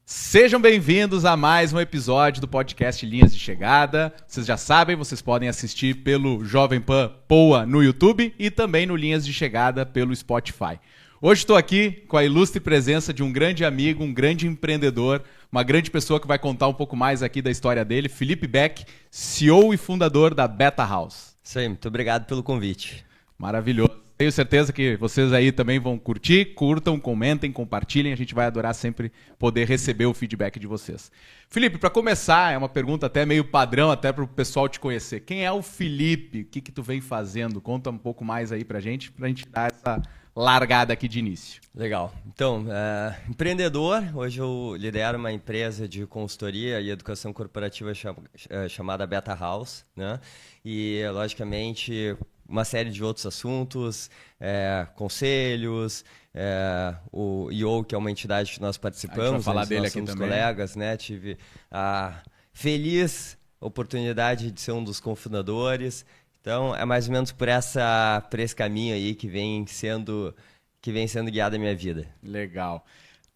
Sejam bem-vindos a mais um episódio do podcast Linhas de Chegada. Vocês já sabem, vocês podem assistir pelo Jovem Pan Poa no YouTube e também no Linhas de Chegada pelo Spotify. Hoje estou aqui com a ilustre presença de um grande amigo, um grande empreendedor, uma grande pessoa que vai contar um pouco mais aqui da história dele, Felipe Beck, CEO e fundador da Beta House. Isso aí, muito obrigado pelo convite. Maravilhoso. Tenho certeza que vocês aí também vão curtir, curtam, comentem, compartilhem. A gente vai adorar sempre poder receber o feedback de vocês. Felipe, para começar, é uma pergunta até meio padrão, até para o pessoal te conhecer. Quem é o Felipe? O que tu vem fazendo? Conta um pouco mais aí para a gente dar essa largada aqui de início. Legal. Então, empreendedor, hoje eu lidero uma empresa de consultoria e educação corporativa chamada Beta House, né? E, logicamente, uma série de outros assuntos, conselhos, o IO, que é uma entidade que nós participamos, a gente vai falar dele nós aqui somos também. Colegas, né? Tive a feliz oportunidade de ser um dos cofundadores. Então, é mais ou menos por esse caminho aí que vem sendo guiada a minha vida. Legal.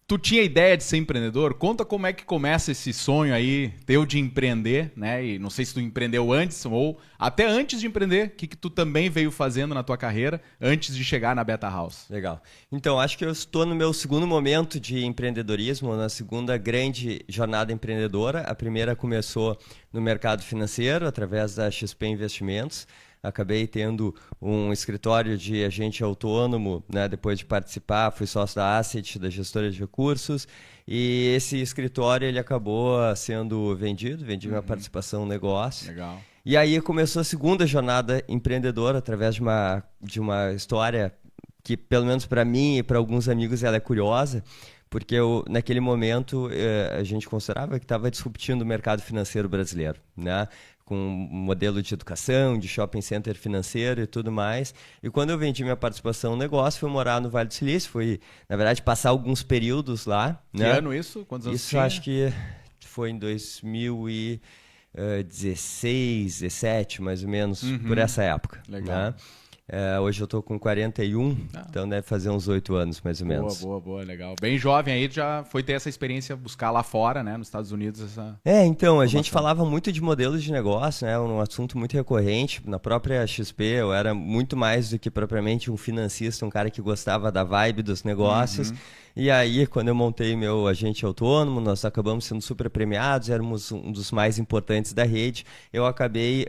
Tu tinha ideia de ser empreendedor? Conta como é que começa esse sonho aí teu de empreender, né? E não sei se tu empreendeu antes ou até antes de empreender, o que tu também veio fazendo na tua carreira antes de chegar na Beta House? Legal. Então, acho que eu estou no meu segundo momento de empreendedorismo, na segunda grande jornada empreendedora. A primeira começou no mercado financeiro, através da XP Investimentos. Acabei tendo um escritório de agente autônomo, né? Depois de participar, fui sócio da Asset, da gestora de recursos, e esse escritório ele acabou sendo vendido, vendi minha participação no negócio. Legal. E aí começou a segunda jornada empreendedora, através de uma história que, pelo menos para mim e para alguns amigos, ela é curiosa, porque naquele momento a gente considerava que estava disruptindo o mercado financeiro brasileiro, né? Com um modelo de educação, de shopping center financeiro e tudo mais. E quando eu vendi minha participação no negócio, fui morar no Vale do Silício, fui, na verdade, passar alguns períodos lá. Que ano isso? Quantos anos Isso tinha? Acho que foi em 2016, 17, mais ou menos, por essa época. Legal. Né? Hoje eu estou com 41, então deve fazer uns 8 anos, mais ou menos. Boa, legal. Bem jovem aí, já foi ter essa experiência, buscar lá fora, né, nos Estados Unidos. Então, a gente falava muito de modelos de negócio, né, um assunto muito recorrente. Na própria XP, eu era muito mais do que propriamente um financista, um cara que gostava da vibe dos negócios. E aí, quando eu montei meu agente autônomo, nós acabamos sendo super premiados, éramos um dos mais importantes da rede. Eu acabei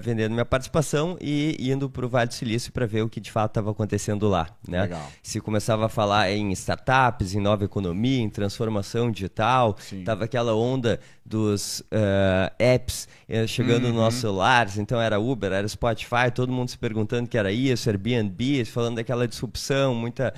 vendendo minha participação e indo para o Vale do Silício para ver o que de fato estava acontecendo lá. Né? Legal. Se começava a falar em startups, em nova economia, em transformação digital, estava aquela onda dos apps chegando nos nossos celulares. Então era Uber, era Spotify, todo mundo se perguntando o que era isso, Airbnb, falando daquela disrupção, muita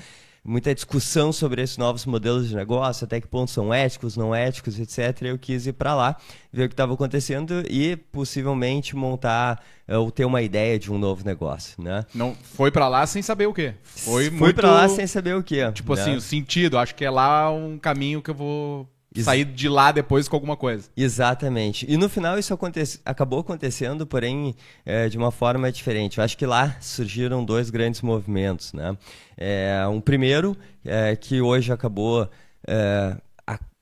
discussão sobre esses novos modelos de negócio, até que ponto são éticos, não éticos, etc. Eu quis ir para lá, ver o que estava acontecendo e possivelmente montar ou ter uma ideia de um novo negócio, né? Não foi para lá sem saber o quê? Fui para lá sem saber o quê. Tipo né? assim, o sentido, acho que é lá um caminho que eu vou sair de lá depois com alguma coisa. Exatamente. E no final isso acabou acontecendo, porém de uma forma diferente. Eu acho que lá surgiram dois grandes movimentos, né? Um primeiro, que hoje acabou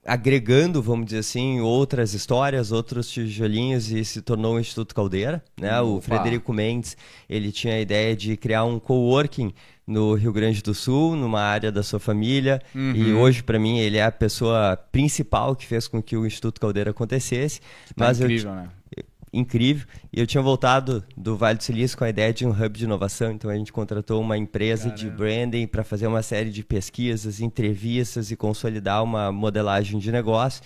agregando, vamos dizer assim, outras histórias, outros tijolinhos e se tornou o Instituto Caldeira, né? O Frederico Mendes, ele tinha a ideia de criar um coworking no Rio Grande do Sul, numa área da sua família, e hoje, para mim, ele é a pessoa principal que fez com que o Instituto Caldeira acontecesse. Mas incrível, né? Incrível. E eu tinha voltado do Vale do Silício com a ideia de um hub de inovação, então a gente contratou uma empresa de branding para fazer uma série de pesquisas, entrevistas e consolidar uma modelagem de negócio,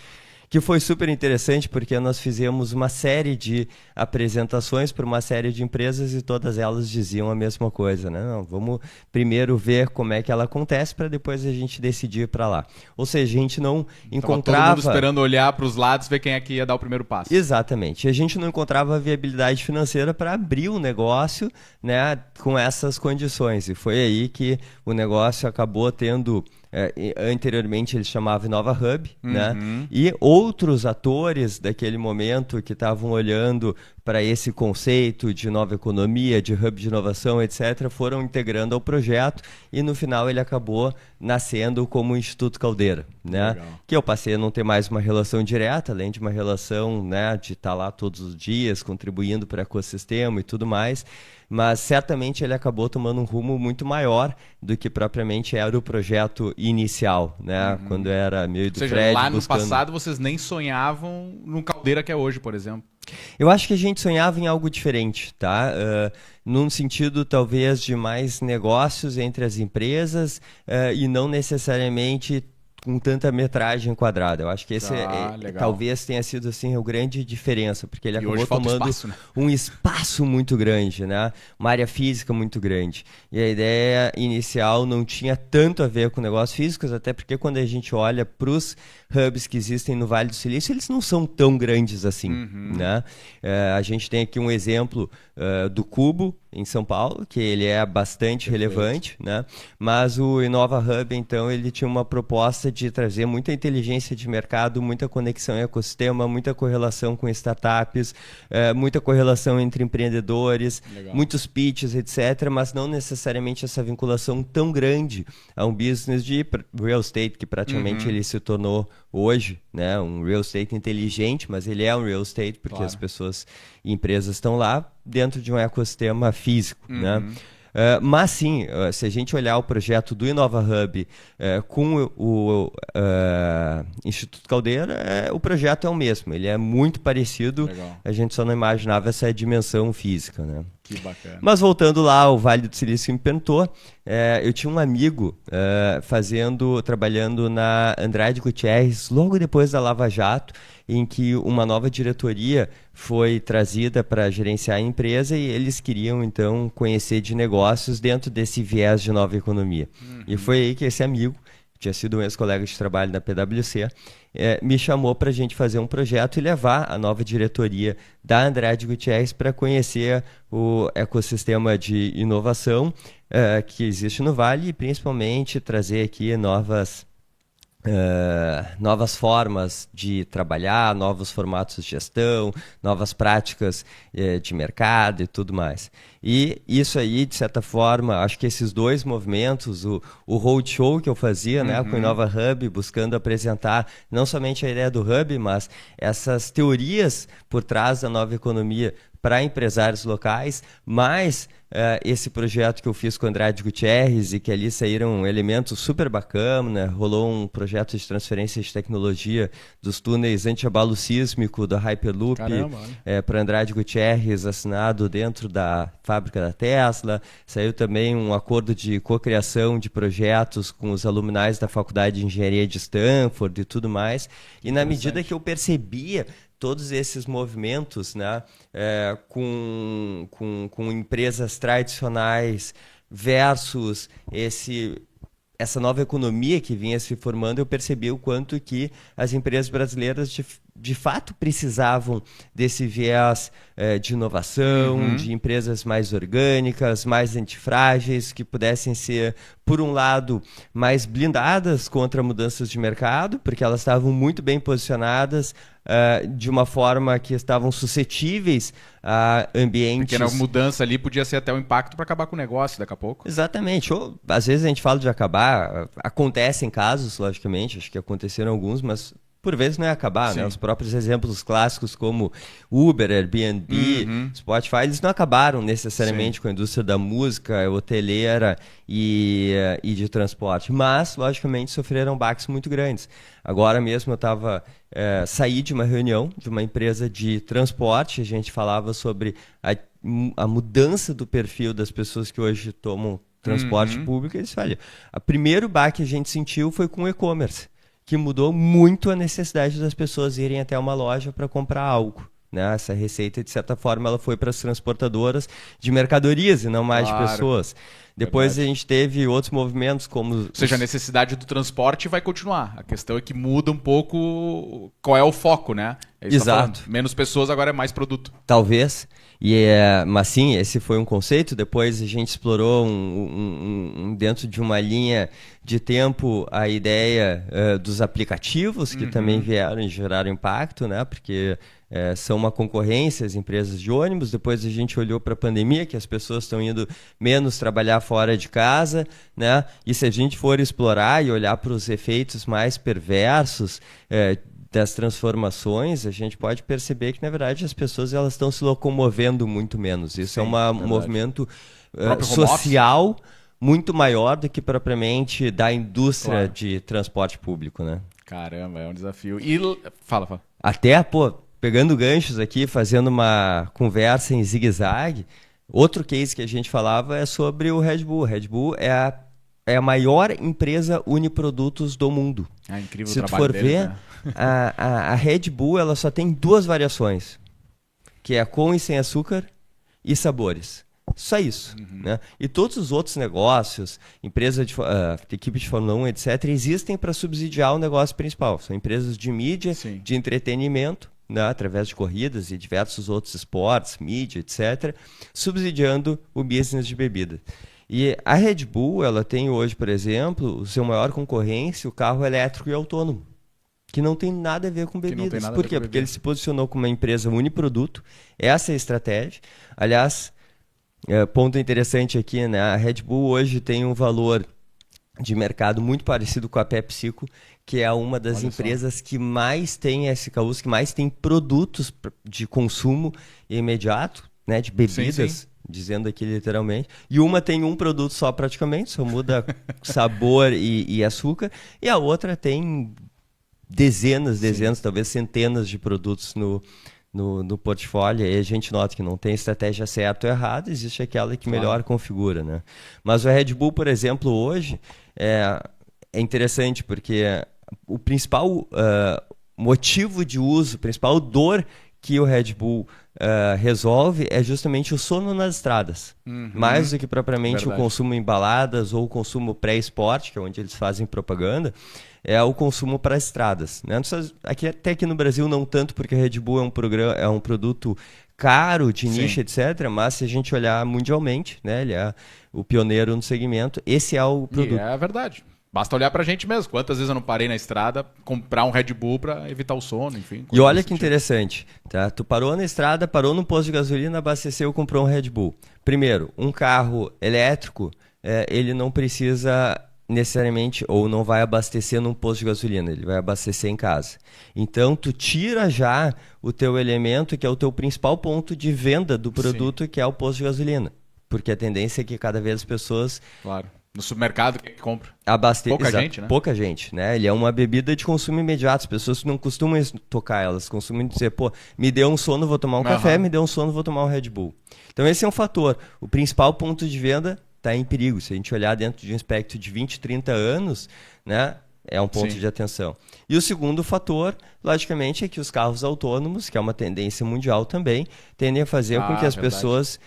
que foi super interessante porque nós fizemos uma série de apresentações para uma série de empresas e todas elas diziam a mesma coisa, né? Não, vamos primeiro ver como é que ela acontece para depois a gente decidir para lá. Ou seja, a gente não encontrava... Todo mundo esperando olhar para os lados, ver quem é que ia dar o primeiro passo. Exatamente. A gente não encontrava viabilidade financeira para abrir o negócio, né, com essas condições. E foi aí que o negócio acabou tendo... anteriormente ele chamava Inova Hub, né? E outros atores daquele momento que estavam olhando para esse conceito de nova economia, de hub de inovação, etc., foram integrando ao projeto e no final ele acabou nascendo como o Instituto Caldeira, né? Que eu passei a não ter mais uma relação direta, além de uma relação, né, de estar lá todos os dias, contribuindo para o ecossistema e tudo mais, mas certamente ele acabou tomando um rumo muito maior do que propriamente era o projeto inicial, né? Quando era meio do Fred. Ou seja, lá no passado vocês nem sonhavam no Caldeira que é hoje, por exemplo. Eu acho que a gente sonhava em algo diferente, tá? Num sentido talvez de mais negócios entre as empresas e não necessariamente com tanta metragem quadrada. Eu acho que esse talvez tenha sido assim a grande diferença, porque ele acabou tomando espaço, né? Um espaço muito grande, né? Uma área física muito grande. E a ideia inicial não tinha tanto a ver com negócios físicos, até porque quando a gente olha para os hubs que existem no Vale do Silício, eles não são tão grandes assim, né? A gente tem aqui um exemplo do Cubo, em São Paulo, que ele é bastante relevante, né? Mas o Inova Hub, então, ele tinha uma proposta de trazer muita inteligência de mercado, muita conexão em ecossistema, muita correlação com startups, muita correlação entre empreendedores, muitos pitches, etc., mas não necessariamente essa vinculação tão grande a um business de real estate, que praticamente ele se tornou hoje, né? Um real estate inteligente, mas ele é um real estate porque as pessoas e empresas estão lá dentro de um ecossistema físico, né? Mas sim, se a gente olhar o projeto do Inova Hub com o Instituto Caldeira, o projeto é o mesmo, ele é muito parecido, a gente só não imaginava essa dimensão física, né? Que bacana. Mas voltando lá ao Vale do Silício me perguntou, eu tinha um amigo trabalhando na Andrade Gutierrez, logo depois da Lava Jato, em que uma nova diretoria foi trazida para gerenciar a empresa e eles queriam, então, conhecer de negócios dentro desse viés de nova economia. E foi aí que esse amigo, que tinha sido um ex-colega de trabalho da PwC, me chamou para a gente fazer um projeto e levar a nova diretoria da Andrade Gutierrez para conhecer o ecossistema de inovação que existe no Vale e principalmente trazer aqui novas formas de trabalhar, novos formatos de gestão, novas práticas de mercado e tudo mais. E isso aí, de certa forma, acho que esses dois movimentos, o roadshow que eu fazia, né, com o Inova Hub, buscando apresentar não somente a ideia do Hub, mas essas teorias por trás da nova economia para empresários locais, mas esse projeto que eu fiz com o Andrade Gutierrez e que ali saíram elementos super bacanas, né? Rolou um projeto de transferência de tecnologia dos túneis anti-abalo sísmico da Hyperloop para Andrade Gutierrez, assinado dentro da fábrica da Tesla. Saiu também um acordo de cocriação de projetos com os aluminais da Faculdade de Engenharia de Stanford e tudo mais. E na medida que eu percebia todos esses movimentos, né, com empresas tradicionais versus essa nova economia que vinha se formando, eu percebi o quanto que as empresas brasileiras de fato precisavam desse viés de inovação, de empresas mais orgânicas, mais antifrágeis, que pudessem ser, por um lado, mais blindadas contra mudanças de mercado, porque elas estavam muito bem posicionadas de uma forma que estavam suscetíveis a ambientes... Porque a mudança ali podia ser até um impacto para acabar com o negócio daqui a pouco. Exatamente. Ou, às vezes a gente fala de acabar, acontecem casos, logicamente, acho que aconteceram alguns, por vezes não é acabar, né? Os próprios exemplos clássicos como Uber, Airbnb, Spotify, eles não acabaram necessariamente com a indústria da música, hoteleira e de transporte, mas, logicamente, sofreram baques muito grandes. Agora mesmo eu saí de uma reunião de uma empresa de transporte, a gente falava sobre a mudança do perfil das pessoas que hoje tomam transporte público, e eles falam, o primeiro baque que a gente sentiu foi com o e-commerce, que mudou muito a necessidade das pessoas irem até uma loja para comprar algo. Né? Essa receita, de certa forma, ela foi para as transportadoras de mercadorias e não mais de pessoas. Depois a gente teve outros movimentos como... Ou seja, a necessidade do transporte vai continuar. A questão é que muda um pouco qual é o foco, né? Exato. Menos pessoas, agora é mais produto. Talvez. Mas sim, esse foi um conceito. Depois a gente explorou dentro de uma linha de tempo a ideia dos aplicativos, que também vieram e geraram impacto, né? Porque são uma concorrência as empresas de ônibus. Depois a gente olhou para a pandemia, que as pessoas estão indo menos trabalhar fora de casa, né? E se a gente for explorar e olhar para os efeitos mais perversos das transformações, a gente pode perceber que, na verdade, as pessoas elas estão se locomovendo muito menos. Isso é um movimento social muito maior do que propriamente da indústria de transporte público, né? Caramba, é um desafio. E fala. Até, pegando ganchos aqui, fazendo uma conversa em zigue-zague, outro case que a gente falava é sobre o Red Bull. O Red Bull é a maior empresa uniprodutos do mundo. Incrível Se o tu trabalho for deles, ver, né? a Red Bull ela só tem 2 variações, que é com e sem açúcar e sabores. Só isso. Né? E todos os outros negócios, empresa de equipe de Fórmula 1, etc., existem para subsidiar o negócio principal. São empresas de mídia, de entretenimento, né, através de corridas e diversos outros esportes, mídia, etc., subsidiando o business de bebida. E a Red Bull ela tem hoje, por exemplo, o seu maior concorrência, o carro elétrico e autônomo, que não tem nada a ver com bebidas. Por quê? Porque ele se posicionou como uma empresa uniproduto. Essa é a estratégia. Aliás, ponto interessante aqui, né? A Red Bull hoje tem um valor de mercado muito parecido com a PepsiCo, que é uma das empresas que mais tem SKUs, que mais tem produtos de consumo imediato, né? De bebidas, dizendo aqui literalmente. E uma tem um produto só praticamente, só muda sabor e açúcar. E a outra tem dezenas, talvez centenas de produtos no portfólio. E a gente nota que não tem estratégia certa ou errada, existe aquela que melhor configura, né? Mas o Red Bull, por exemplo, hoje é interessante porque o principal motivo de uso, a principal dor que o Red Bull resolve é justamente o sono nas estradas. Mais do que propriamente o consumo em baladas ou o consumo pré-esporte, que é onde eles fazem propaganda, é o consumo para estradas. Né? Até aqui no Brasil não tanto, porque a Red Bull é um produto caro, de nicho, etc. Mas se a gente olhar mundialmente, né, ele é o pioneiro no segmento, esse é o produto. E é verdade. Basta olhar pra gente mesmo. Quantas vezes eu não parei na estrada, comprar um Red Bull pra evitar o sono, enfim. E olha que interessante, tá? Tu parou na estrada, parou num posto de gasolina, abasteceu, comprou um Red Bull. Primeiro, um carro elétrico, ele não precisa necessariamente, ou não vai abastecer num posto de gasolina, ele vai abastecer em casa. Então, tu tira já o teu elemento, que é o teu principal ponto de venda do produto, que é o posto de gasolina. Porque a tendência é que cada vez as pessoas... Claro. No supermercado, quem compra? Pouca gente, né? Pouca gente, né? Ele é uma bebida de consumo imediato. As pessoas não costumam tocar elas, costumam dizer, me deu um sono, vou tomar um café, me deu um sono, vou tomar um Red Bull. Então esse é um fator. O principal ponto de venda está em perigo. Se a gente olhar dentro de um espectro de 20, 30 anos, né? É um ponto de atenção. E o segundo fator, logicamente, é que os carros autônomos, que é uma tendência mundial também, tendem a fazer com que as pessoas...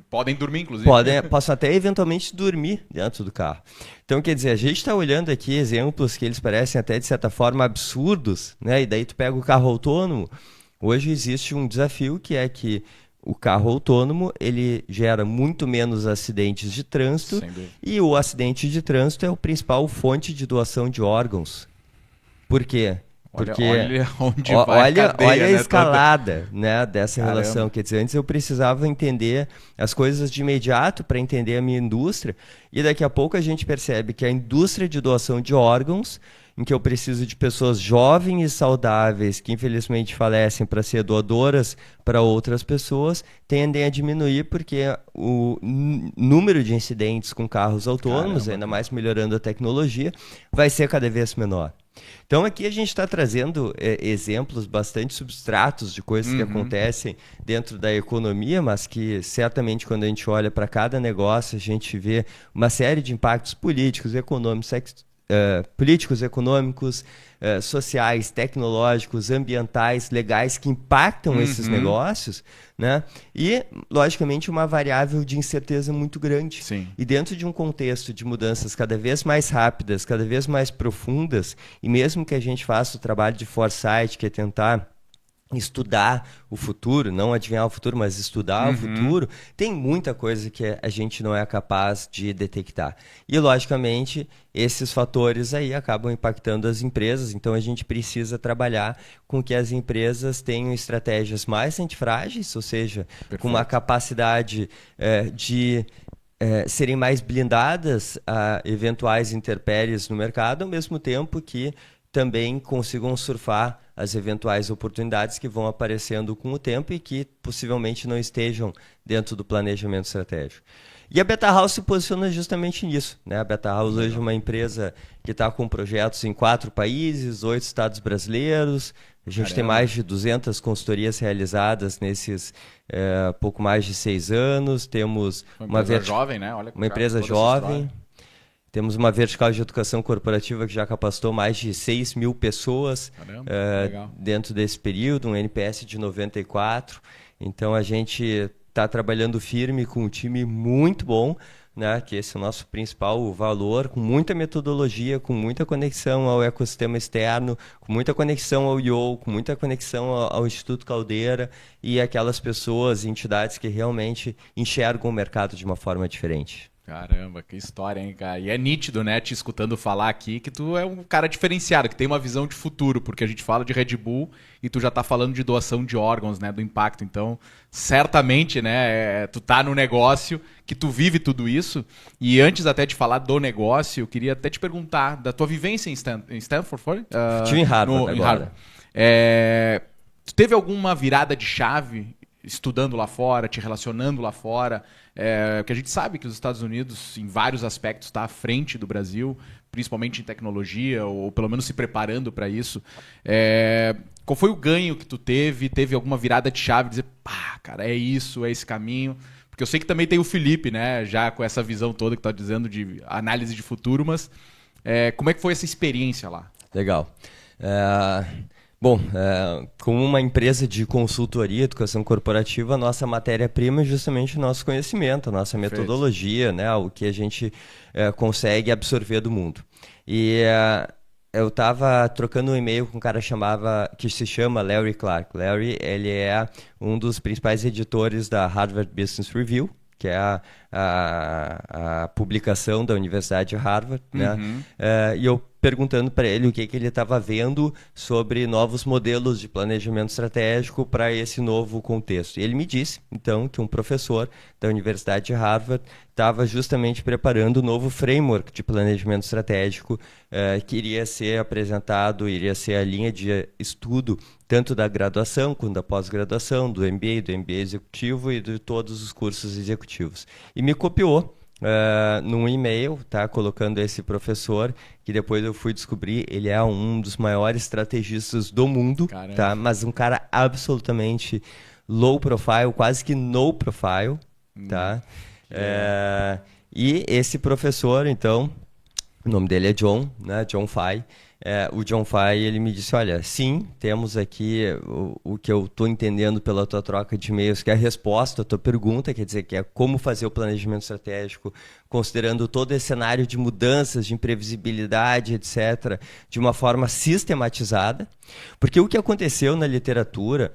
podem dormir, inclusive. Possam até eventualmente dormir dentro do carro. Então, quer dizer, a gente está olhando aqui exemplos que eles parecem até, de certa forma, absurdos, né? E daí tu pega o carro autônomo. Hoje existe um desafio que é que o carro autônomo ele gera muito menos acidentes de trânsito e o acidente de trânsito é a principal fonte de doação de órgãos. Por quê? Porque olha onde vai a cadeia, olha a escalada, né, dessa relação. Quer dizer, antes eu precisava entender as coisas de imediato para entender a minha indústria e daqui a pouco a gente percebe que a indústria de doação de órgãos, em que eu preciso de pessoas jovens e saudáveis que infelizmente falecem para ser doadoras para outras pessoas, tendem a diminuir porque o número de incidentes com carros autônomos, ainda mais melhorando a tecnologia, vai ser cada vez menor. Então aqui a gente está trazendo exemplos bastante substratos de coisas que acontecem dentro da economia, mas que certamente quando a gente olha para cada negócio a gente vê uma série de impactos políticos, econômicos, sociais, tecnológicos, ambientais, legais que impactam esses negócios, né? E, logicamente, uma variável de incerteza muito grande. E dentro de um contexto de mudanças cada vez mais rápidas, cada vez mais profundas, e mesmo que a gente faça o trabalho de foresight, que é tentar estudar o futuro, não adivinhar o futuro, mas estudar o futuro, tem muita coisa que a gente não é capaz de detectar. E, logicamente, esses fatores aí acabam impactando as empresas, então a gente precisa trabalhar com que as empresas tenham estratégias mais antifrágeis, ou seja, com uma capacidade de serem mais blindadas a eventuais intempéries no mercado, ao mesmo tempo que também consigam surfar as eventuais oportunidades que vão aparecendo com o tempo e que possivelmente não estejam dentro do planejamento estratégico. E a Beta House se posiciona justamente nisso, né? A Beta House hoje é uma empresa que está com projetos em 4 países, 8 estados brasileiros. A gente tem mais de 200 consultorias realizadas nesses pouco mais de 6 anos. Temos uma empresa jovem, né? Olha, uma empresa jovem. Temos uma vertical de educação corporativa que já capacitou mais de 6 mil pessoas dentro desse período, um NPS de 94. Então, a gente está trabalhando firme com um time muito bom, né, que esse é o nosso principal valor, com muita metodologia, com muita conexão ao ecossistema externo, com muita conexão ao IO, com muita conexão ao Instituto Caldeira e aquelas pessoas, entidades que realmente enxergam o mercado de uma forma diferente. Caramba, que história, hein, cara? E é nítido, né, te escutando falar aqui, que tu é um cara diferenciado, que tem uma visão de futuro, porque a gente fala de Red Bull e tu já tá falando de doação de órgãos, né, do impacto. Então, certamente, né, tu tá no negócio, que tu vive tudo isso. E antes até de falar do negócio, eu queria até te perguntar da tua vivência em Stanford, foi? Estive em Harvard agora. Em Harvard. Tu teve alguma virada de chave estudando lá fora, te relacionando lá fora? Porque a gente sabe que os Estados Unidos, em vários aspectos, está à frente do Brasil, principalmente em tecnologia, ou pelo menos se preparando para isso. Qual foi o ganho que tu teve? Teve alguma virada de chave? Dizer, pá, cara, é isso, é esse caminho? Porque eu sei que também tem o Felipe, né? Já com essa visão toda que tá dizendo de análise de futuro, mas como é que foi essa experiência lá? Legal. Bom, como uma empresa de consultoria, educação corporativa, a nossa matéria-prima é justamente o nosso conhecimento, a nossa metodologia, né, o que a gente consegue absorver do mundo. E eu estava trocando um e-mail com um cara que se chama Larry Clark. Larry, ele é um dos principais editores da Harvard Business Review, que é a publicação da Universidade de Harvard, né? E eu perguntando para ele o que ele estava vendo sobre novos modelos de planejamento estratégico para esse novo contexto. E ele me disse, então, que um professor da Universidade de Harvard estava justamente preparando um novo framework de planejamento estratégico que iria ser apresentado, iria ser a linha de estudo tanto da graduação quanto da pós-graduação, do MBA executivo e de todos os cursos executivos. E me copiou num e-mail, tá, colocando esse professor, que depois eu fui descobrir, ele é um dos maiores estrategistas do mundo, tá, mas um cara absolutamente low profile, quase que no profile, tá? E esse professor, então, o nome dele é John, né, John Fay. O John Fay, ele me disse, olha, sim, temos aqui o que eu estou entendendo pela tua troca de e-mails, que é a resposta à tua pergunta, quer dizer, que é como fazer o planejamento estratégico, considerando todo esse cenário de mudanças, de imprevisibilidade, etc., de uma forma sistematizada. Porque o que aconteceu na literatura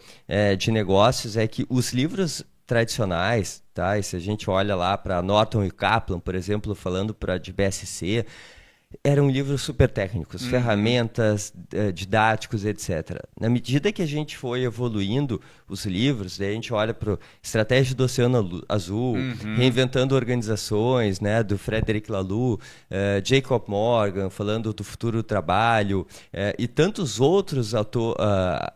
de negócios é que os livros tradicionais, tá? E se a gente olha lá para Norton e Kaplan, por exemplo, falando de BSC, eram livros super técnicos, ferramentas, didáticos, etc. Na medida que a gente foi evoluindo os livros, daí a gente olha para Estratégia do Oceano Azul, Reinventando Organizações, né, do Frederic Laloux, Jacob Morgan, falando do futuro do trabalho, e tantos outros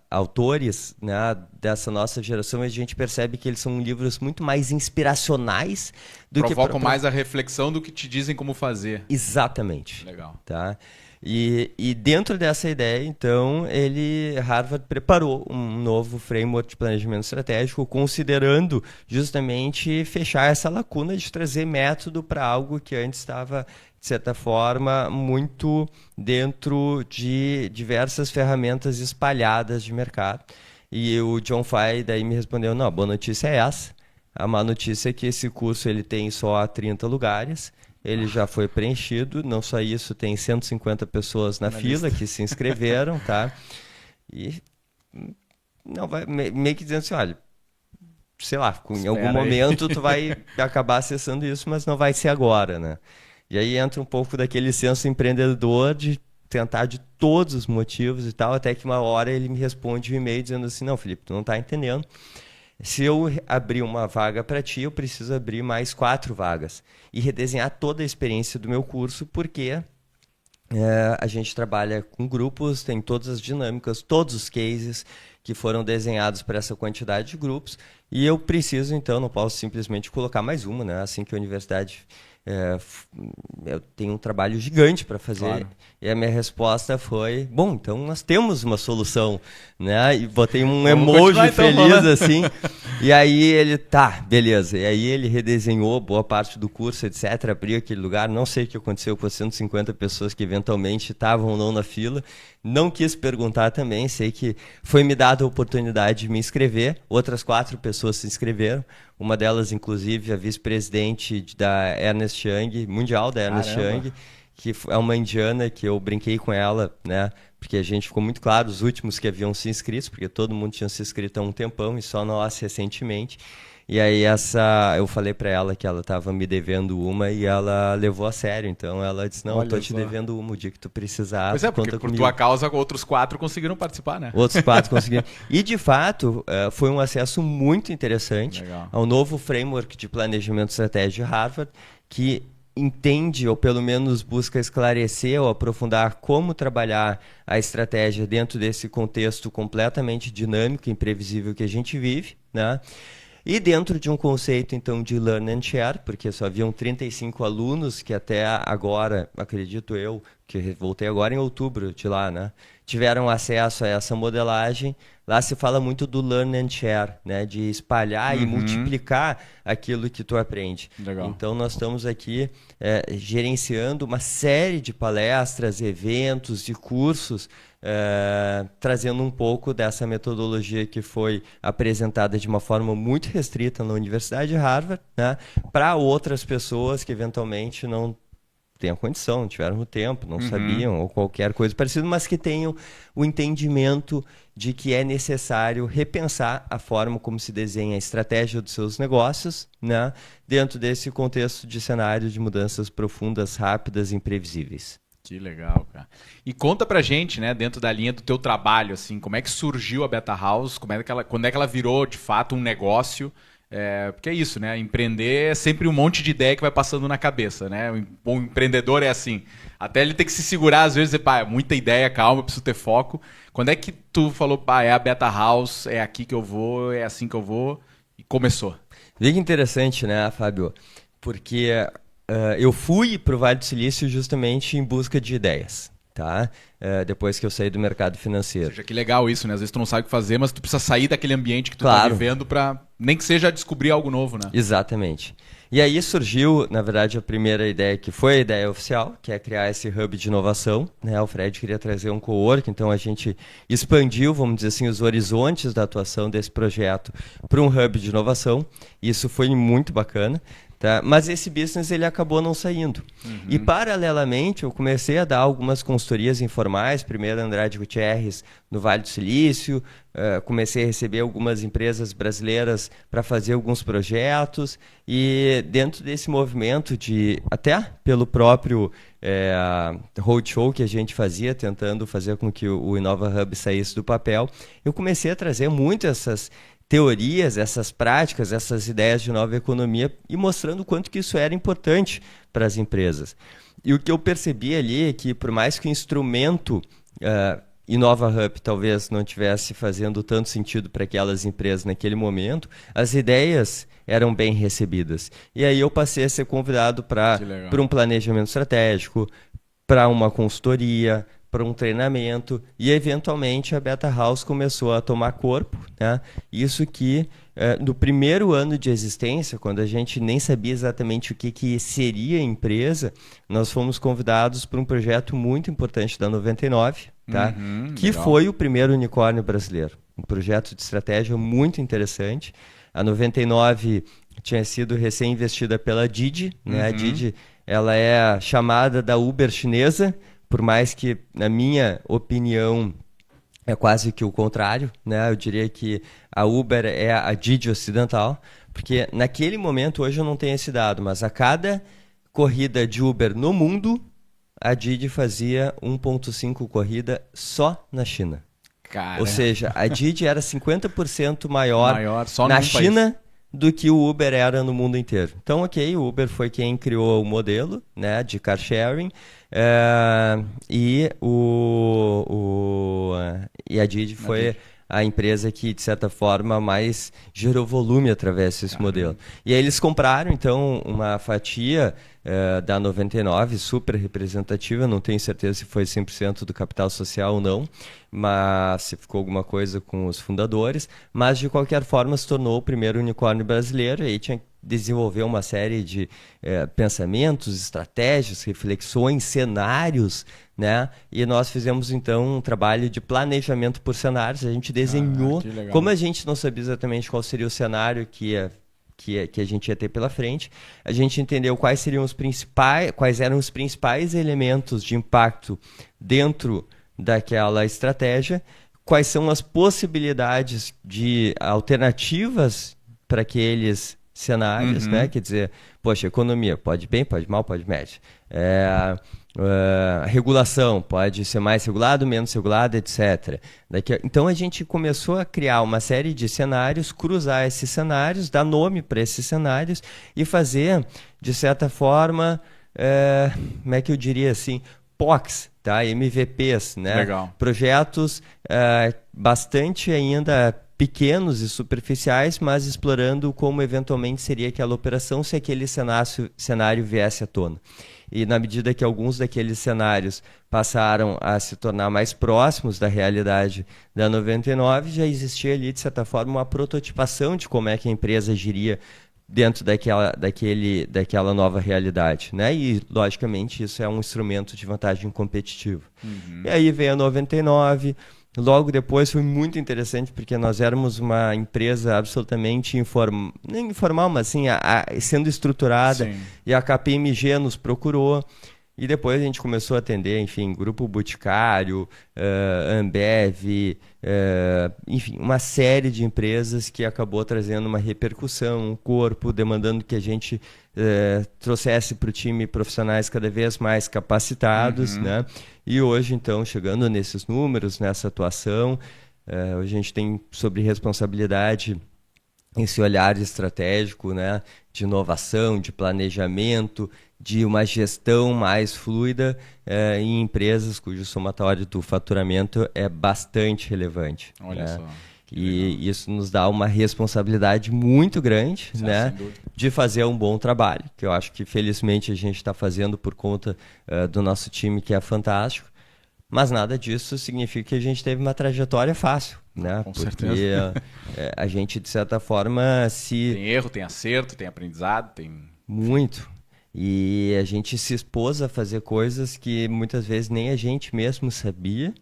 autores, né, dessa nossa geração, a gente percebe que eles são livros muito mais inspiracionais do que... Provocam mais a reflexão do que te dizem como fazer. Exatamente. Legal. Tá? E dentro dessa ideia, então, Harvard preparou um novo framework de planejamento estratégico, considerando justamente fechar essa lacuna de trazer método para algo que antes estava, de certa forma, muito dentro de diversas ferramentas espalhadas de mercado. E o John Fay daí me respondeu, não, a boa notícia é essa. A má notícia é que esse curso ele tem só 30 lugares. Ele já foi preenchido, não só isso, tem 150 pessoas na fila que se inscreveram, tá? E não vai meio que dizendo assim, olha, sei lá, em algum Espera aí. momento tu vai acabar acessando isso, mas não vai ser agora, né? E aí entra um pouco daquele senso empreendedor de tentar de todos os motivos e tal, até que uma hora ele me responde um e-mail dizendo assim, não, Felipe, tu não tá entendendo. Se eu abrir uma vaga para ti, eu preciso abrir mais 4 vagas e redesenhar toda a experiência do meu curso, porque a gente trabalha com grupos, tem todas as dinâmicas, todos os cases que foram desenhados para essa quantidade de grupos, e eu preciso, então, não posso simplesmente colocar mais uma, né? Assim que a universidade... eu tenho um trabalho gigante para fazer. Claro. E a minha resposta foi, bom, então nós temos uma solução, né? E botei um emoji feliz assim. E aí ele, tá, beleza. E aí ele redesenhou boa parte do curso, etc. Abriu aquele lugar, não sei o que aconteceu com as 150 pessoas que eventualmente estavam ou não na fila. Não quis perguntar também, sei que foi me dada a oportunidade de me inscrever. Outras 4 pessoas se inscreveram. Uma delas, inclusive, a vice-presidente da Ernst Young, mundial da Ernst Young, que é uma indiana que eu brinquei com ela, né? Porque a gente ficou muito claro, os últimos que haviam se inscrito, porque todo mundo tinha se inscrito há um tempão e só nós recentemente. E aí eu falei para ela que ela estava me devendo uma e ela levou a sério. Então ela disse, não, eu tô te devendo uma, o dia que tu precisar. Pois é, porque por tua causa outros 4 conseguiram participar, né? Outros 4 conseguiram. E de fato, foi um acesso muito interessante ao novo framework de planejamento estratégico de Harvard, que entende, ou pelo menos busca esclarecer ou aprofundar como trabalhar a estratégia dentro desse contexto completamente dinâmico e imprevisível que a gente vive, né? E dentro de um conceito, então, de Learn and Share, porque só haviam 35 alunos que até agora, acredito eu, que voltei agora em outubro de lá, né, tiveram acesso a essa modelagem. Lá se fala muito do Learn and Share, né, de espalhar e multiplicar aquilo que tu aprende. Legal. Então, nós estamos aqui gerenciando uma série de palestras, eventos e cursos, trazendo um pouco dessa metodologia que foi apresentada de uma forma muito restrita na Universidade de Harvard, né, para outras pessoas que eventualmente não têm a condição, não tiveram o tempo, não sabiam, ou qualquer coisa parecida, mas que tenham o entendimento de que é necessário repensar a forma como se desenha a estratégia dos seus negócios, né, dentro desse contexto de cenário de mudanças profundas, rápidas e imprevisíveis. Que legal, cara. E conta pra gente, né, dentro da linha do teu trabalho, assim, como é que surgiu a Beta House, quando é que ela virou, de fato, um negócio? Porque é isso, né? Empreender é sempre um monte de ideia que vai passando na cabeça, né? O empreendedor é assim. Até ele tem que se segurar, às vezes, e dizer, pá, muita ideia, calma, eu preciso ter foco. Quando é que tu falou, pá, é a Beta House, é aqui que eu vou, é assim que eu vou, e começou? Vê que interessante, né, Fábio? Porque eu fui para o Vale do Silício justamente em busca de ideias, tá? Depois que eu saí do mercado financeiro. Ou seja, que legal isso, né? Às vezes tu não sabe o que fazer, mas tu precisa sair daquele ambiente que tu tá vivendo para nem que seja descobrir algo novo, né? Exatamente. E aí surgiu, na verdade, a primeira ideia, que foi a ideia oficial, que é criar esse hub de inovação, né? O Fred queria trazer um co-work, então a gente expandiu, vamos dizer assim, os horizontes da atuação desse projeto para um hub de inovação. Isso foi muito bacana. Tá? Mas esse business ele acabou não saindo. E paralelamente eu comecei a dar algumas consultorias informais, primeiro Andrade Gutierrez no Vale do Silício, comecei a receber algumas empresas brasileiras para fazer alguns projetos, e dentro desse movimento de, até pelo próprio roadshow que a gente fazia, tentando fazer com que o Inova Hub saísse do papel, eu comecei a trazer muito essas teorias, essas práticas, essas ideias de nova economia e mostrando o quanto que isso era importante para as empresas. E o que eu percebi ali é que, por mais que o instrumento Inova Hub talvez não tivesse fazendo tanto sentido para aquelas empresas naquele momento, as ideias eram bem recebidas. E aí eu passei a ser convidado para um planejamento estratégico, para uma consultoria, para um treinamento, e eventualmente a Beta House começou a tomar corpo, né? Isso que no primeiro ano de existência, quando a gente nem sabia exatamente o que seria a empresa, nós fomos convidados para um projeto muito importante da 99, tá? Que legal. Foi o primeiro unicórnio brasileiro. Um projeto de estratégia muito interessante. A 99 tinha sido recém-investida pela Didi, né? A Didi, ela é a chamada da Uber chinesa, por mais que, na minha opinião, é quase que o contrário, né? Eu diria que a Uber é a Didi ocidental, porque naquele momento, hoje eu não tenho esse dado, mas a cada corrida de Uber no mundo, a Didi fazia 1,5 corrida só na China. Cara. Ou seja, a Didi era 50% maior só na num China país. do que o Uber era no mundo inteiro. Então, ok, o Uber foi quem criou o modelo, né, de car sharing, e a Didi foi a empresa que, de certa forma, mais gerou volume através desse modelo. E aí eles compraram, então, uma fatia da 99, super representativa, não tenho certeza se foi 100% do capital social ou não, mas se ficou alguma coisa com os fundadores, mas de qualquer forma se tornou o primeiro unicórnio brasileiro, e aí tinha que desenvolver uma série de pensamentos, estratégias, reflexões, cenários, né? E nós fizemos então um trabalho de planejamento por cenários, a gente desenhou, como a gente não sabia exatamente qual seria o cenário que a gente ia ter pela frente, a gente entendeu quais eram os principais elementos de impacto dentro daquela estratégia, quais são as possibilidades de alternativas para aqueles cenários, né? Quer dizer, poxa, economia, pode bem, pode mal, pode médio. Regulação, pode ser mais regulado, menos regulado, etc. Então a gente começou a criar uma série de cenários, cruzar esses cenários, dar nome para esses cenários e fazer, de certa forma, como é que eu diria assim, POCs, tá? MVPs, né? Legal. Projetos bastante ainda pequenos e superficiais, mas explorando como eventualmente seria aquela operação se aquele cenário viesse à tona. E na medida que alguns daqueles cenários passaram a se tornar mais próximos da realidade da 99, já existia ali, de certa forma, uma prototipação de como é que a empresa agiria dentro daquela nova realidade, né? E, logicamente, isso é um instrumento de vantagem competitiva. E aí veio a 99. Logo depois foi muito interessante, porque nós éramos uma empresa absolutamente nem informal, mas assim, sendo estruturada. Sim. E a KPMG nos procurou. E depois a gente começou a atender, enfim, Grupo Boticário, Ambev, enfim, uma série de empresas que acabou trazendo uma repercussão, um corpo, demandando que a gente trouxesse para o time profissionais cada vez mais capacitados, né? E hoje, então, chegando nesses números, nessa atuação, a gente tem sobre responsabilidade esse olhar estratégico, né, de inovação, de planejamento, de uma gestão mais fluida em empresas cujo somatório do faturamento é bastante relevante. Olha só. E isso nos dá uma responsabilidade muito grande, né, de fazer um bom trabalho, que eu acho que felizmente a gente está fazendo por conta do nosso time, que é fantástico, mas nada disso significa que a gente teve uma trajetória fácil, né? Com porque certeza. A gente, de certa forma, Tem erro, tem acerto, tem aprendizado, tem... Muito. E a gente se expôs a fazer coisas que muitas vezes nem a gente mesmo sabia.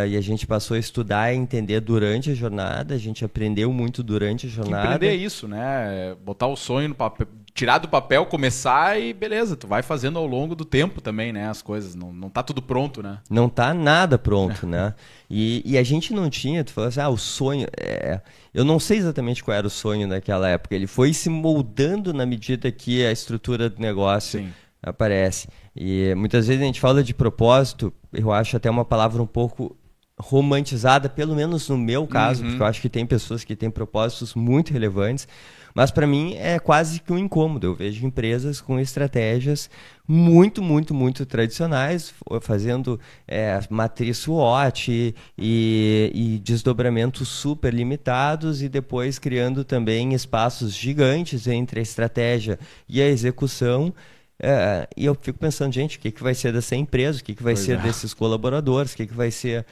E a gente passou a estudar e entender durante a jornada. A gente aprendeu muito durante a jornada. Empreender é isso, né? Botar o sonho no papel, tirar do papel, começar e beleza, tu vai fazendo ao longo do tempo também, né? As coisas, não tá tudo pronto, né? Não tá nada pronto, né? E a gente não tinha, tu falou assim, o sonho... Eu não sei exatamente qual era o sonho naquela época. Ele foi se moldando na medida que a estrutura do negócio aparece. E muitas vezes a gente fala de propósito, eu acho até uma palavra um pouco romantizada, pelo menos no meu caso, porque eu acho que tem pessoas que têm propósitos muito relevantes, mas para mim é quase que um incômodo. Eu vejo empresas com estratégias muito, muito, muito tradicionais, fazendo matriz SWOT e desdobramentos super limitados, e depois criando também espaços gigantes entre a estratégia e a execução. E eu fico pensando, gente, o que vai ser dessa empresa, o que vai ser desses colaboradores, o que vai ser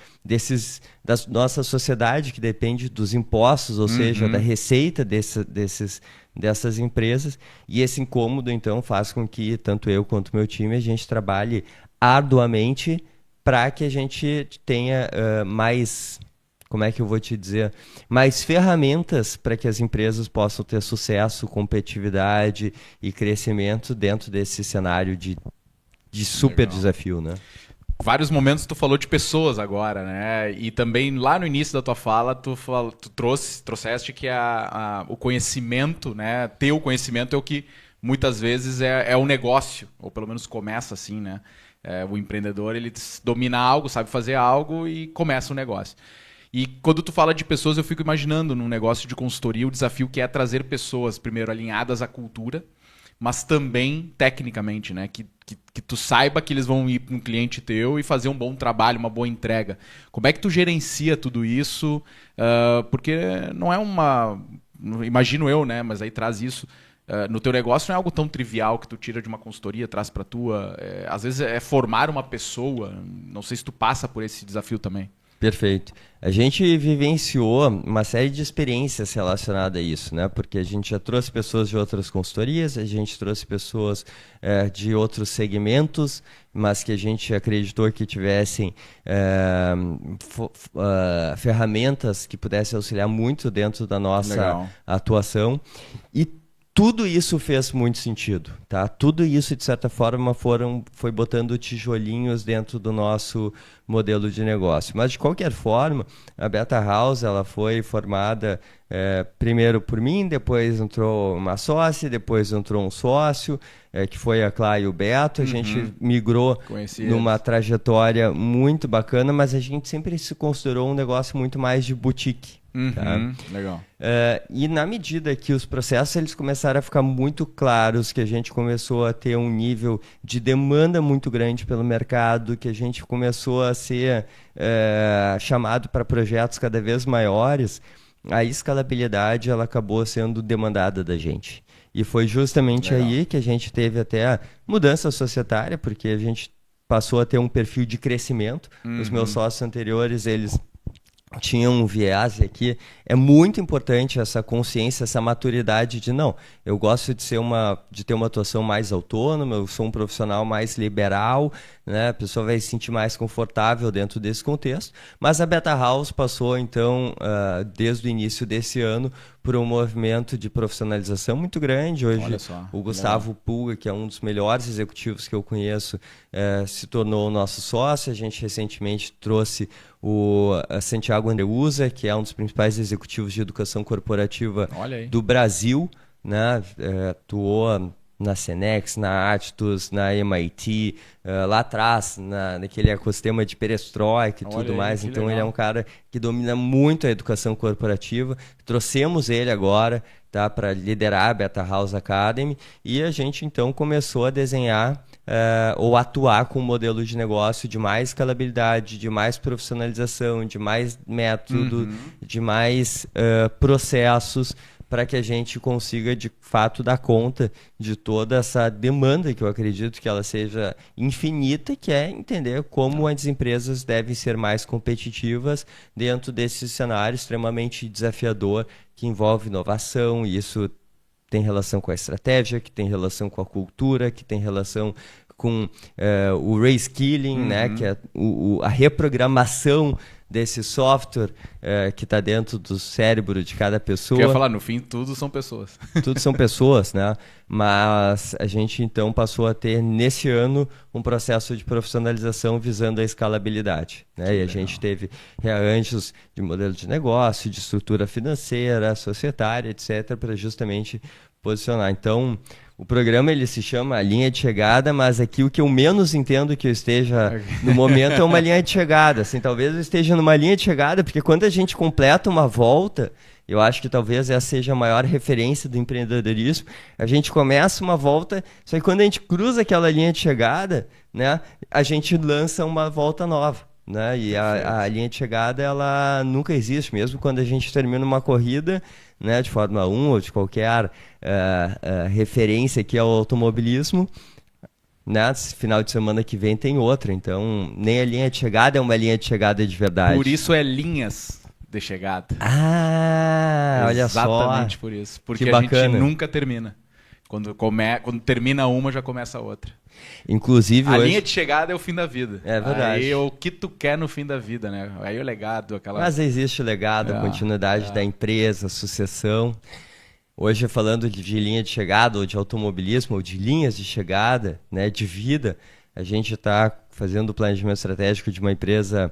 da nossa sociedade que depende dos impostos, ou seja, da receita dessas empresas. E esse incômodo, então, faz com que tanto eu quanto o meu time, a gente trabalhe arduamente para que a gente tenha mais... Como é que eu vou te dizer? Mais ferramentas para que as empresas possam ter sucesso, competitividade e crescimento dentro desse cenário de super desafio, né? vários momentos tu falou de pessoas agora, né? E também lá no início da tua fala, tu trouxeste que o conhecimento, né? Ter o conhecimento é o que muitas vezes é um negócio, ou pelo menos começa assim, né? O empreendedor, ele domina algo, sabe fazer algo e começa um negócio. E quando tu fala de pessoas, eu fico imaginando num negócio de consultoria o desafio que é trazer pessoas, primeiro, alinhadas à cultura, mas também tecnicamente, né? Que tu saiba que eles vão ir para um cliente teu e fazer um bom trabalho, uma boa entrega. Como é que tu gerencia tudo isso? Porque não é imagino eu, né? Mas aí traz isso. No teu negócio não é algo tão trivial que tu tira de uma consultoria, traz para tua. Às vezes é formar uma pessoa. Não sei se tu passa por esse desafio também. Perfeito. A gente vivenciou uma série de experiências relacionadas a isso, né? Porque a gente já trouxe pessoas de outras consultorias, a gente trouxe pessoas de outros segmentos, mas que a gente acreditou que tivessem ferramentas que pudessem auxiliar muito dentro da nossa atuação. E tudo isso fez muito sentido, tá? Tudo isso, de certa forma, foi botando tijolinhos dentro do nosso modelo de negócio. Mas, de qualquer forma, a Beta House ela foi formada primeiro por mim, depois entrou uma sócia, depois entrou um sócio, que foi a Clá e o Beto. A gente migrou numa trajetória muito bacana, mas a gente sempre se considerou um negócio muito mais de boutique. Tá? Legal. E na medida que os processos eles começaram a ficar muito claros, que a gente começou a ter um nível de demanda muito grande pelo mercado, que a gente começou a ser chamado para projetos cada vez maiores, a escalabilidade ela acabou sendo demandada da gente. E foi justamente aí que a gente teve até a mudança societária, porque a gente passou a ter um perfil de crescimento. Os meus sócios anteriores, eles tinha um viés aqui. É muito importante essa consciência, essa maturidade de não, eu gosto de ter uma atuação mais autônoma, eu sou um profissional mais liberal, né? A pessoa vai se sentir mais confortável dentro desse contexto, mas a Beta House passou então, desde o início desse ano, por um movimento de profissionalização muito grande. Hoje o Gustavo Pulga, que é um dos melhores executivos que eu conheço, se tornou nosso sócio. A gente recentemente trouxe o Santiago Andreuza, que é um dos principais executivos de educação corporativa do Brasil, né? Atuou na Senex, na Atlas, na MIT, lá atrás, naquele ecossistema de perestroika e tudo mais. Então, ele é um cara que domina muito a educação corporativa. Trouxemos ele agora, tá, para liderar a Beta House Academy, e a gente, então, começou a desenhar ou atuar com um modelo de negócio de mais escalabilidade, de mais profissionalização, de mais método, de mais processos, para que a gente consiga, de fato, dar conta de toda essa demanda, que eu acredito que ela seja infinita, que é entender como as empresas devem ser mais competitivas dentro desse cenário extremamente desafiador, que envolve inovação, e isso tem relação com a estratégia, que tem relação com a cultura, que tem relação com o reskilling, né, que é a reprogramação desse software que está dentro do cérebro de cada pessoa. Eu ia falar, no fim, tudo são pessoas. Tudo são pessoas, né? Mas a gente, então, passou a ter, nesse ano, um processo de profissionalização visando a escalabilidade, né? E a gente teve rearranjos de modelo de negócio, de estrutura financeira, societária, etc., para justamente posicionar. Então, o programa ele se chama Linha de Chegada, mas aqui o que eu menos entendo que eu esteja no momento é uma linha de chegada. Assim, talvez eu esteja numa linha de chegada, porque quando a gente completa uma volta, eu acho que talvez essa seja a maior referência do empreendedorismo. A gente começa uma volta, só que quando a gente cruza aquela linha de chegada, né, a gente lança uma volta nova. Né? E a linha de chegada ela nunca existe, mesmo quando a gente termina uma corrida, né, de Fórmula 1 ou de qualquer referência aqui ao automobilismo, né? Final de semana que vem tem outra, então nem a linha de chegada é uma linha de chegada de verdade. Por isso é linhas de chegada. Olha só. Exatamente por isso, porque a gente nunca termina. Quando termina uma, já começa a outra. Inclusive, a linha de chegada é o fim da vida. É verdade. Aí é o que tu quer no fim da vida, né? Aí o legado, Mas existe o legado, a continuidade da empresa, a sucessão. Hoje, falando de linha de chegada, ou de automobilismo, ou de linhas de chegada, né, de vida, a gente está fazendo o planejamento estratégico de uma empresa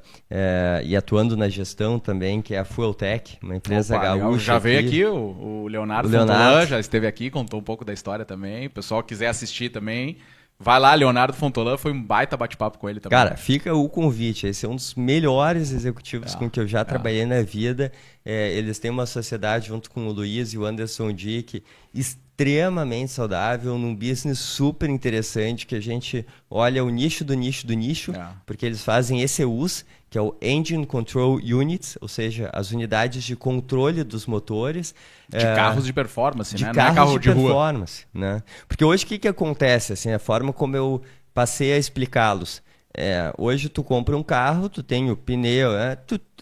e atuando na gestão também, que é a Fueltech, uma empresa gaúcha. Já veio aqui o Leonardo Fontolan, já esteve aqui, contou um pouco da história também. O pessoal quiser assistir também, vai lá, Leonardo Fontolan, foi um baita bate-papo com ele também. Cara, fica o convite. Esse é um dos melhores executivos com que eu já trabalhei na vida. Eles têm uma sociedade junto com o Luiz e o Anderson Dick extremamente saudável, num business super interessante, que a gente olha o nicho do nicho do nicho, porque eles fazem ECUs, que é o Engine Control Units, ou seja, as unidades de controle dos motores. De carros de performance, de né? Carros não é carro de performance, rua. Né? Porque hoje o que acontece? Assim, a forma como eu passei a explicá-los. Hoje tu compra um carro, tu tem o pneu,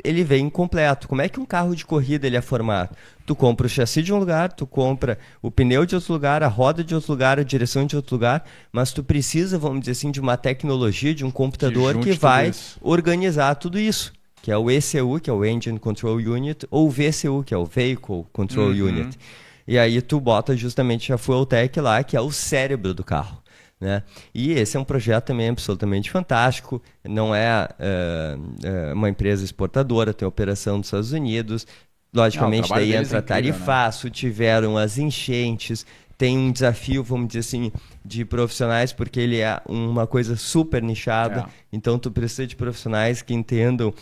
ele vem completo. Como é que um carro de corrida ele é formado? Tu compra o chassi de um lugar, tu compra o pneu de outro lugar, a roda de outro lugar, a direção de outro lugar, mas tu precisa, vamos dizer assim, de uma tecnologia, de um computador que vai organizar tudo isso, que é o ECU, que é o Engine Control Unit, ou o VCU, que é o Vehicle Control Unit. E aí tu bota justamente a Fueltech lá, que é o cérebro do carro. Né? E esse é um projeto também absolutamente fantástico, não é uma empresa exportadora, tem operação nos Estados Unidos, logicamente daí entra tarifaço, né? Tiveram as enchentes, tem um desafio, vamos dizer assim, de profissionais, porque ele é uma coisa super nichada, então tu precisa de profissionais que entendam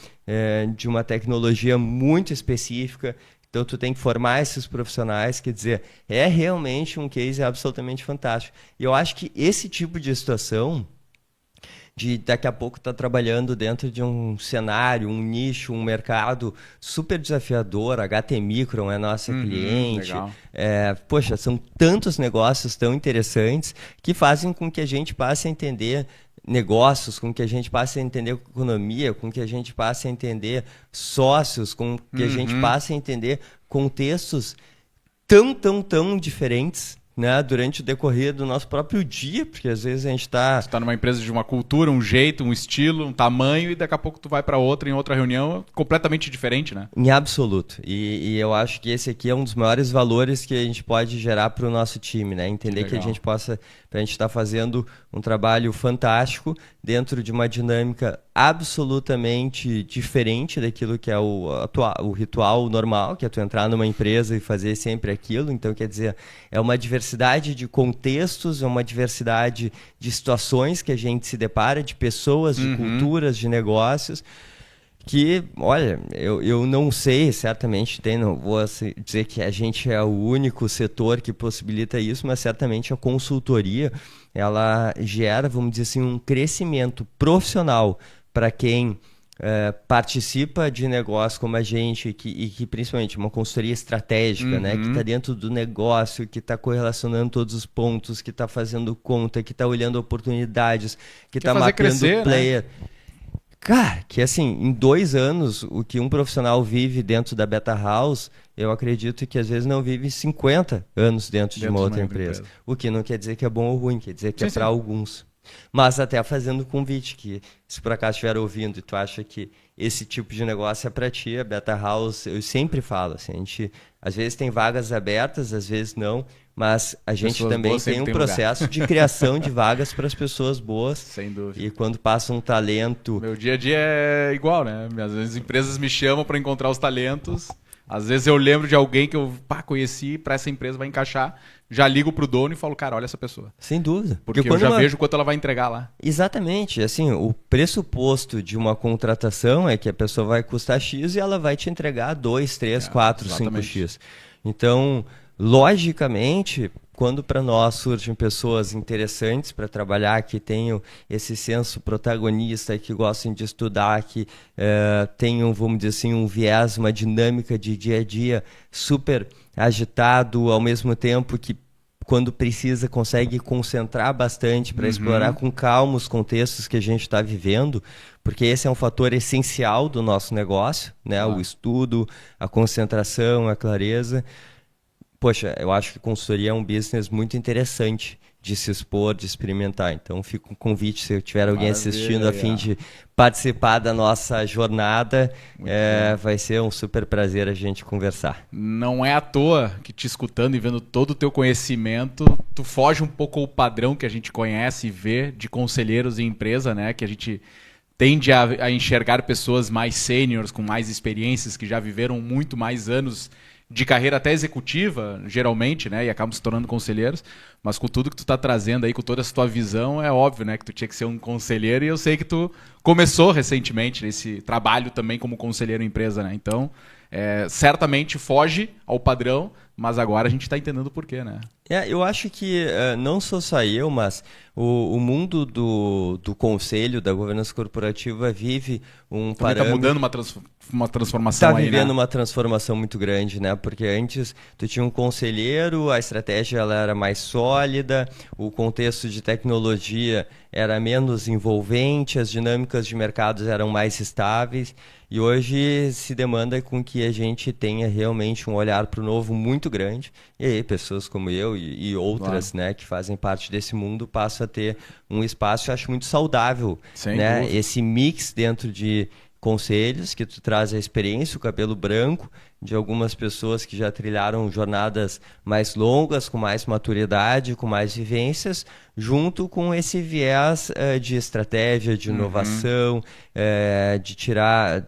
de uma tecnologia muito específica. Então, tu tem que formar esses profissionais, quer dizer, é realmente um case absolutamente fantástico. E eu acho que esse tipo de situação, de daqui a pouco estar trabalhando dentro de um cenário, um nicho, um mercado super desafiador, a HT Micron é nossa cliente. Poxa, são tantos negócios tão interessantes que fazem com que a gente passe a entender negócios, com que a gente passe a entender economia, com que a gente passe a entender sócios, com que a gente passe a entender contextos tão diferentes, né, durante o decorrer do nosso próprio dia, porque às vezes a gente está... Você está numa empresa de uma cultura, um jeito, um estilo, um tamanho, e daqui a pouco tu vai para outra, em outra reunião, completamente diferente, né? Em absoluto. E eu acho que esse aqui é um dos maiores valores que a gente pode gerar para o nosso time, né? Entender que a gente possa... A gente está fazendo um trabalho fantástico dentro de uma dinâmica absolutamente diferente daquilo que é o ritual normal, que é tu entrar numa empresa e fazer sempre aquilo. Então, quer dizer, é uma diversidade de contextos, é uma diversidade de situações que a gente se depara, de pessoas, de culturas, de negócios, que, olha, eu não sei, certamente não vou dizer que a gente é o único setor que possibilita isso, mas certamente a consultoria, ela gera, vamos dizer assim, um crescimento profissional para quem participa de negócio como a gente, e que principalmente uma consultoria estratégica, né, que está dentro do negócio, que está correlacionando todos os pontos, que está fazendo conta, que está olhando oportunidades, que está mapeando crescer, player. Né? Cara, que assim, em 2 anos, o que um profissional vive dentro da Beta House, eu acredito que às vezes não vive 50 anos dentro de uma outra empresa. O que não quer dizer que é bom ou ruim, quer dizer que é para alguns. Mas até fazendo convite, que se por acaso estiver ouvindo e tu acha que esse tipo de negócio é para ti, a Beta House, eu sempre falo, assim, a gente às vezes tem vagas abertas, às vezes não, mas a gente também tem um processo de criação de vagas para as pessoas boas. Sem dúvida. E quando passa um talento... Meu dia a dia é igual, né? Às vezes empresas me chamam para encontrar os talentos. Às vezes eu lembro de alguém que eu conheci, para essa empresa vai encaixar. Já ligo pro dono e falo, cara, olha essa pessoa. Sem dúvida. Porque eu já vejo quanto ela vai entregar lá. Exatamente. Assim, o pressuposto de uma contratação é que a pessoa vai custar X e ela vai te entregar 2, 3, 4, 5X. Então, logicamente, quando para nós surgem pessoas interessantes para trabalhar, que tenham esse senso protagonista, que gostem de estudar, que tenham, vamos dizer assim, um viés, uma dinâmica de dia a dia super agitado, ao mesmo tempo que quando precisa consegue concentrar bastante para explorar com calma os contextos que a gente está vivendo, porque esse é um fator essencial do nosso negócio, né? O estudo, a concentração, a clareza. Poxa, eu acho que consultoria é um business muito interessante de se expor, de experimentar. Então fica um convite, se tiver alguém assistindo a fim de participar da nossa jornada, vai ser um super prazer a gente conversar. Não é à toa que, te escutando e vendo todo o teu conhecimento, tu foge um pouco ao padrão que a gente conhece e vê de conselheiros em empresa, né? Que a gente tende a enxergar pessoas mais sêniores, com mais experiências, que já viveram muito mais anos de carreira até executiva, geralmente, né? E acabam se tornando conselheiros. Mas com tudo que tu tá trazendo aí, com toda essa tua visão, é óbvio, né? Que tu tinha que ser um conselheiro, e eu sei que tu começou recentemente nesse trabalho também como conselheiro em empresa, né? Então, certamente foge ao padrão, mas agora a gente tá entendendo o porquê, né? Eu acho que não só eu, mas o mundo do conselho, da governança corporativa vive um parâmetro... Está mudando uma transformação aí, né? Está vivendo uma transformação muito grande, né? Porque antes tu tinha um conselheiro, a estratégia ela era mais sólida, o contexto de tecnologia era menos envolvente, as dinâmicas de mercados eram mais estáveis, e hoje se demanda com que a gente tenha realmente um olhar para o novo muito grande, e aí pessoas como eu e outras, né, que fazem parte desse mundo passam a ter um espaço, eu acho, muito saudável, né? Esse mix dentro de conselhos, que tu traz a experiência, o cabelo branco de algumas pessoas que já trilharam jornadas mais longas, com mais maturidade, com mais vivências, junto com esse viés de estratégia, de inovação, de tirar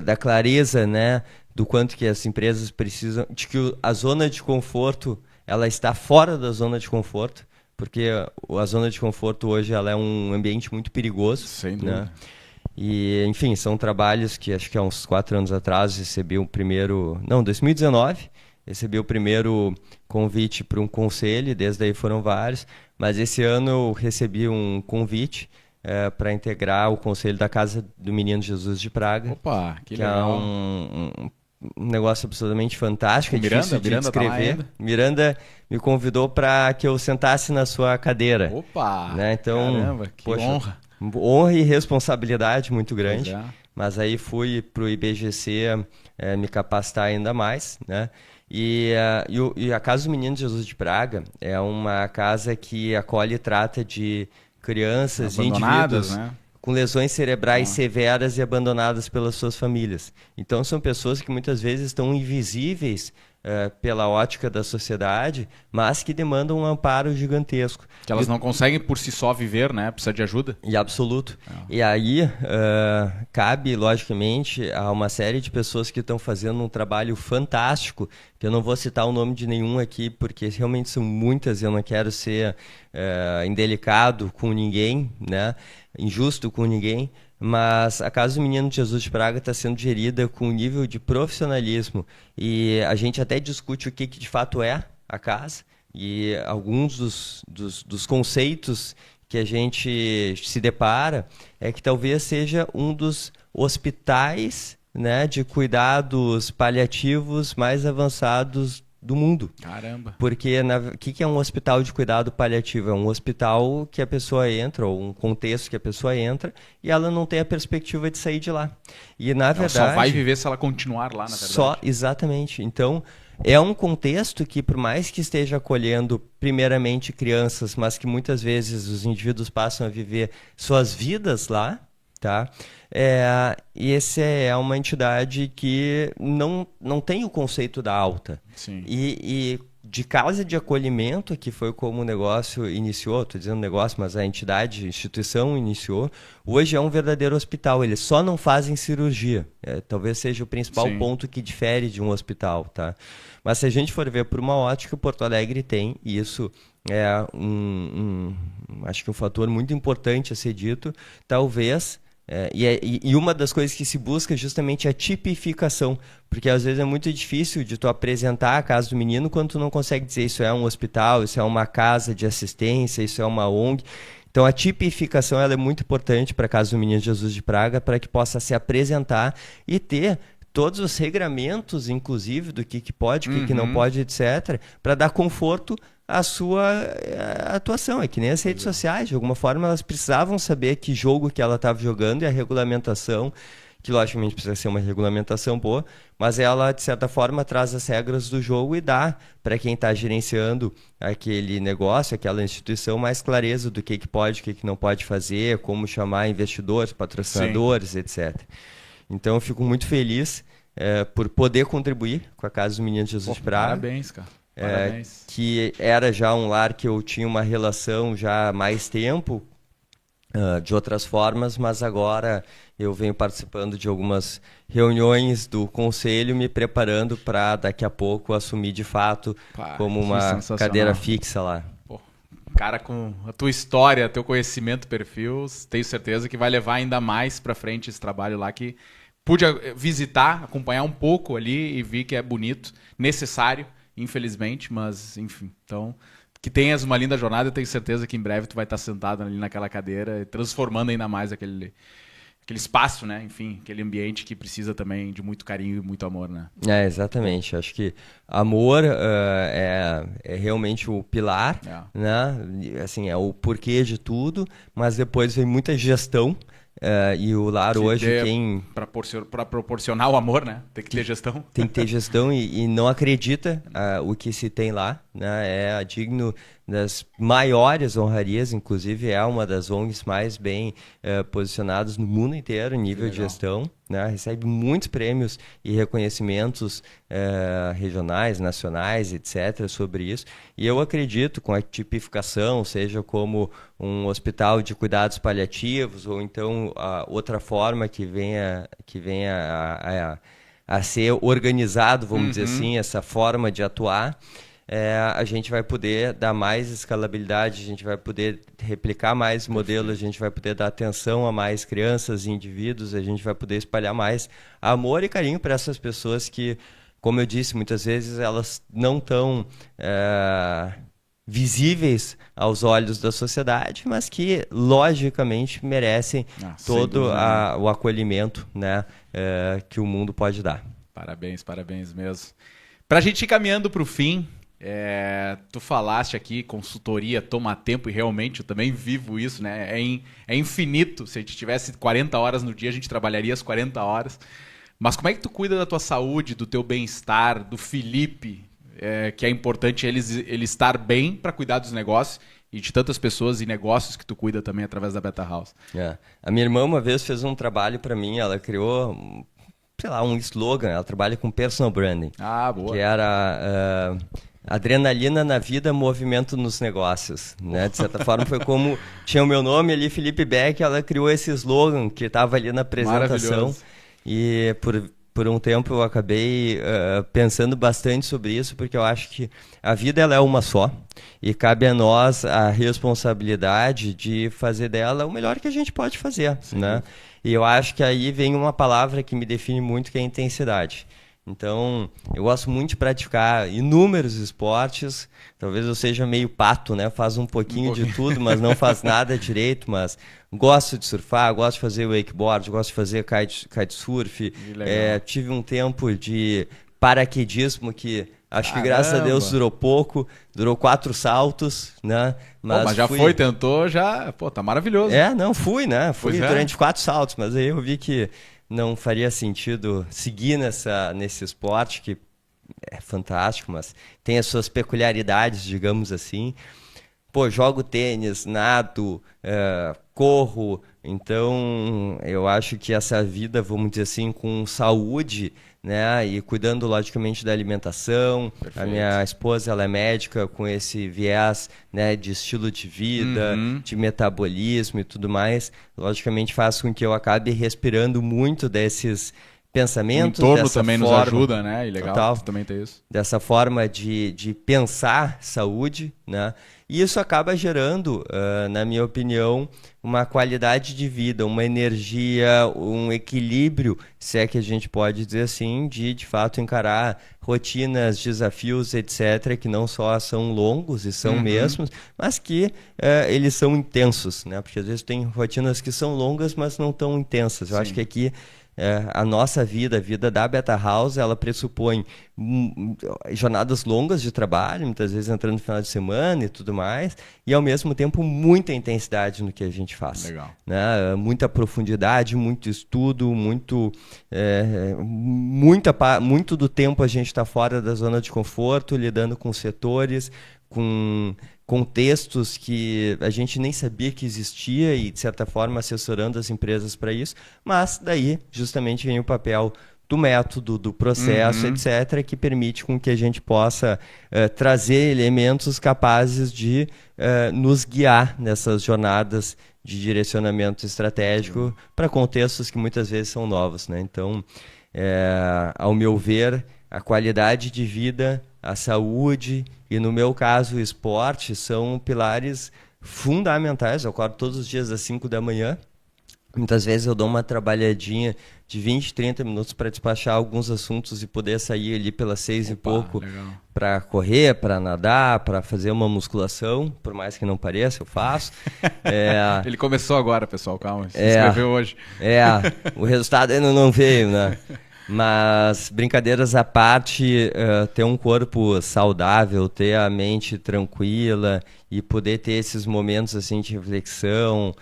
da clareza, né, do quanto que as empresas precisam, de que a zona de conforto ela está fora da zona de conforto, porque a zona de conforto hoje ela é um ambiente muito perigoso. Sem dúvida. Né? E, enfim, são trabalhos que acho que há uns 4 anos atrás recebi o primeiro... Não, 2019, recebi o primeiro convite para um conselho, desde aí foram vários, mas esse ano eu recebi um convite para integrar o conselho da Casa do Menino Jesus de Praga. Opa, que legal. É um negócio absolutamente fantástico, é difícil de descrever. Tá Miranda me convidou para que eu sentasse na sua cadeira. Opa, né? Então, caramba, que honra. Honra e responsabilidade muito grande, mas aí fui para o IBGC me capacitar ainda mais, né? E a Casa do Menino Jesus de Praga é uma casa que acolhe e trata de crianças e indivíduos, né, com lesões cerebrais severas e abandonadas pelas suas famílias. Então são pessoas que muitas vezes estão invisíveis pela ótica da sociedade, mas que demandam um amparo gigantesco. Que elas não conseguem por si só viver, né? Precisa de ajuda. E absoluto. E aí cabe, logicamente, a uma série de pessoas que estão fazendo um trabalho fantástico, que eu não vou citar o nome de nenhum aqui, porque realmente são muitas, e eu não quero ser indelicado com ninguém, né? Injusto com ninguém, mas a Casa do Menino Jesus de Praga está sendo gerida com um nível de profissionalismo, e a gente até discute o que de fato é a casa, e alguns dos conceitos que a gente se depara é que talvez seja um dos hospitais, né, de cuidados paliativos mais avançados do mundo. Caramba! Porque o que é um hospital de cuidado paliativo? É um hospital que a pessoa entra, ou um contexto que a pessoa entra, e ela não tem a perspectiva de sair de lá. E na verdade... Ela só vai viver se ela continuar lá, na verdade. Exatamente. Então, é um contexto que, por mais que esteja acolhendo primeiramente crianças, mas que muitas vezes os indivíduos passam a viver suas vidas lá, tá? E essa é uma entidade que não tem o conceito da alta. Sim. E de casa de acolhimento, que foi como o negócio iniciou, estou dizendo negócio, mas a entidade, a instituição iniciou, hoje é um verdadeiro hospital. Eles só não fazem cirurgia. Talvez seja o principal ponto que difere de um hospital. Tá? Mas se a gente for ver por uma ótica, Porto Alegre tem, e isso é acho que um fator muito importante a ser dito, talvez... E uma das coisas que se busca é justamente a tipificação, porque às vezes é muito difícil de tu apresentar a Casa do Menino quando tu não consegue dizer isso é um hospital, isso é uma casa de assistência, isso é uma ONG. Então a tipificação ela é muito importante para a Casa do Menino Jesus de Praga, para que possa se apresentar e ter todos os regramentos, inclusive, do que pode, o que não pode, etc., para dar conforto à sua atuação. É que nem as redes sociais, de alguma forma elas precisavam saber que jogo que ela estava jogando e a regulamentação que logicamente precisa ser uma regulamentação boa, mas ela, de certa forma, traz as regras do jogo e dá para quem está gerenciando aquele negócio, aquela instituição, mais clareza do que pode, o que não pode fazer, como chamar investidores, patrocinadores, etc. Então, eu fico muito feliz por poder contribuir com a Casa do Menino Jesus de Praga. Parabéns, cara. Parabéns. Que era já um lar que eu tinha uma relação já há mais tempo, de outras formas, mas agora eu venho participando de algumas reuniões do conselho, me preparando para daqui a pouco assumir de fato como uma cadeira fixa lá. Pô, cara, com a tua história, teu conhecimento, perfil, tenho certeza que vai levar ainda mais para frente esse trabalho lá, que pude visitar, acompanhar um pouco ali e vi que é bonito, necessário, infelizmente, mas enfim, então que tenhas uma linda jornada. Eu tenho certeza que em breve tu vai estar sentado ali naquela cadeira, transformando ainda mais aquele espaço, né? Enfim, aquele ambiente que precisa também de muito carinho e muito amor, né? Exatamente. Acho que amor é realmente o pilar, né? Assim, é o porquê de tudo, mas depois vem muita gestão. E o lar hoje, para proporcionar o amor, né? Tem que ter gestão. Tem que ter gestão e não acredita o que se tem lá, né? É digno das maiores honrarias, inclusive é uma das ONGs mais bem posicionadas no mundo inteiro em nível de gestão, né? Recebe muitos prêmios e reconhecimentos regionais, nacionais, etc. sobre isso. E eu acredito, com a tipificação, seja como um hospital de cuidados paliativos ou então outra forma que venha a ser organizado, vamos dizer assim, essa forma de atuar, a gente vai poder dar mais escalabilidade, a gente vai poder replicar mais modelos, a gente vai poder dar atenção a mais crianças e indivíduos, a gente vai poder espalhar mais amor e carinho para essas pessoas que, como eu disse, muitas vezes elas não estão visíveis aos olhos da sociedade, mas que logicamente merecem todo o acolhimento, né, que o mundo pode dar. Parabéns, parabéns mesmo. Para a gente ir caminhando para o fim, tu falaste aqui, consultoria toma tempo, e realmente eu também vivo isso, né? É infinito. Se a gente tivesse 40 horas no dia, a gente trabalharia as 40 horas. Mas como é que tu cuida da tua saúde, do teu bem-estar, do Felipe, que é importante ele estar bem para cuidar dos negócios e de tantas pessoas e negócios que tu cuida também através da Beta House? A minha irmã uma vez fez um trabalho para mim, ela criou, sei lá, um slogan, ela trabalha com personal branding. Boa. Que era adrenalina na vida, movimento nos negócios, né? De certa forma foi como tinha o meu nome ali, Felipe Beck, ela criou esse slogan que estava ali na apresentação. E por um tempo eu acabei pensando bastante sobre isso, porque eu acho que a vida ela é uma só e cabe a nós a responsabilidade de fazer dela o melhor que a gente pode fazer, né? E eu acho que aí vem uma palavra que me define muito, que é a intensidade. Então, eu gosto muito de praticar inúmeros esportes. Talvez eu seja meio pato, né? Faz um pouquinho de tudo, mas não faz nada direito. Mas gosto de surfar, gosto de fazer wakeboard, gosto de fazer kitesurf. Tive um tempo de paraquedismo que acho que, graças a Deus, durou pouco. Durou 4 saltos, né? Mas já tentou, já... Pô, tá maravilhoso. Fui, né? Fui durante 4 saltos, mas aí eu vi que não faria sentido seguir nesse esporte, que é fantástico, mas tem as suas peculiaridades, digamos assim. Pô, jogo tênis, nado, corro. Então, eu acho que essa vida, vamos dizer assim, com saúde, né, e cuidando logicamente da alimentação. Perfeito. A minha esposa, ela é médica, com esse viés, né, de estilo de vida, de metabolismo e tudo mais, logicamente faz com que eu acabe respirando muito desses pensamentos. O entorno também nos ajuda, né? E legal, total, também tem isso. Dessa forma de pensar saúde, né? E isso acaba gerando, na minha opinião, uma qualidade de vida, uma energia, um equilíbrio, se é que a gente pode dizer assim, de fato encarar rotinas, desafios, etc., que não só são longos e são mesmos, mas que eles são intensos, né? Porque às vezes tem rotinas que são longas, mas não tão intensas. Eu acho que aqui a nossa vida, a vida da Beta House, ela pressupõe jornadas longas de trabalho, muitas vezes entrando no final de semana e tudo mais, e ao mesmo tempo muita intensidade no que a gente faz. Legal. Né? Muita profundidade, muito estudo, muito do tempo a gente está fora da zona de conforto, lidando com setores, com contextos que a gente nem sabia que existia e, de certa forma, assessorando as empresas para isso, mas daí justamente vem o papel do método, do processo, etc., que permite com que a gente possa trazer elementos capazes de nos guiar nessas jornadas de direcionamento estratégico para contextos que muitas vezes são novos, né? Então, ao meu ver, a qualidade de vida, a saúde e, no meu caso, o esporte são pilares fundamentais. Eu acordo todos os dias às 5 da manhã. Muitas vezes eu dou uma trabalhadinha de 20, 30 minutos para despachar alguns assuntos e poder sair ali pelas 6 e pouco para correr, para nadar, para fazer uma musculação, por mais que não pareça, eu faço. Ele começou agora, pessoal, calma, se inscreveu hoje. O resultado ainda não veio, né? Mas, brincadeiras à parte, ter um corpo saudável, ter a mente tranquila e poder ter esses momentos assim de reflexão,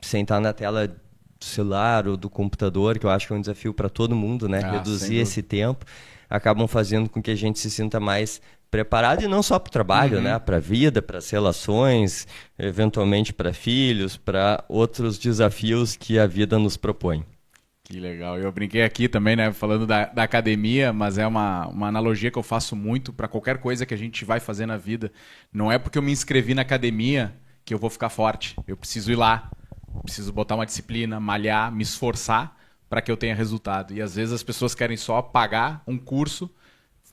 sentar na tela do celular ou do computador, que eu acho que é um desafio para todo mundo, né? Reduzir esse tempo, acabam fazendo com que a gente se sinta mais preparado, e não só para o trabalho, né? Para a vida, para as relações, eventualmente para filhos, para outros desafios que a vida nos propõe. Que legal. Eu brinquei aqui também, né, falando da academia, mas é uma analogia que eu faço muito para qualquer coisa que a gente vai fazer na vida. Não é porque eu me inscrevi na academia que eu vou ficar forte. Eu preciso ir lá, preciso botar uma disciplina, malhar, me esforçar para que eu tenha resultado. E às vezes as pessoas querem só pagar um curso,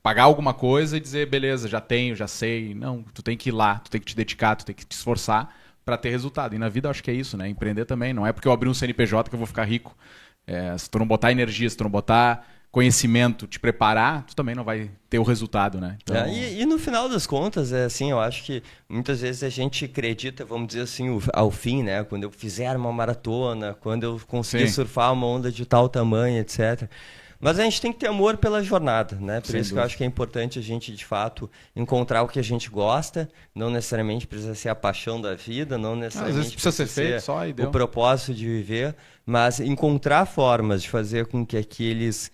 pagar alguma coisa e dizer, beleza, já tenho, já sei. Não, tu tem que ir lá, tu tem que te dedicar, tu tem que te esforçar para ter resultado. E na vida eu acho que é isso, né? Empreender também. Não é porque eu abri um CNPJ que eu vou ficar rico. Se tu não botar energia, se tu não botar conhecimento, te preparar, tu também não vai ter o resultado, né? Então... E no final das contas, assim, eu acho que muitas vezes a gente acredita, vamos dizer assim, ao fim, né? Quando eu fizer uma maratona, quando eu conseguir surfar uma onda de tal tamanho, etc. Mas a gente tem que ter amor pela jornada, né? Por isso que eu acho que é importante a gente, de fato, encontrar o que a gente gosta. Não necessariamente precisa ser a paixão da vida, não necessariamente às vezes precisa ser feito só e deu. O propósito de viver, mas encontrar formas de fazer com que aqueles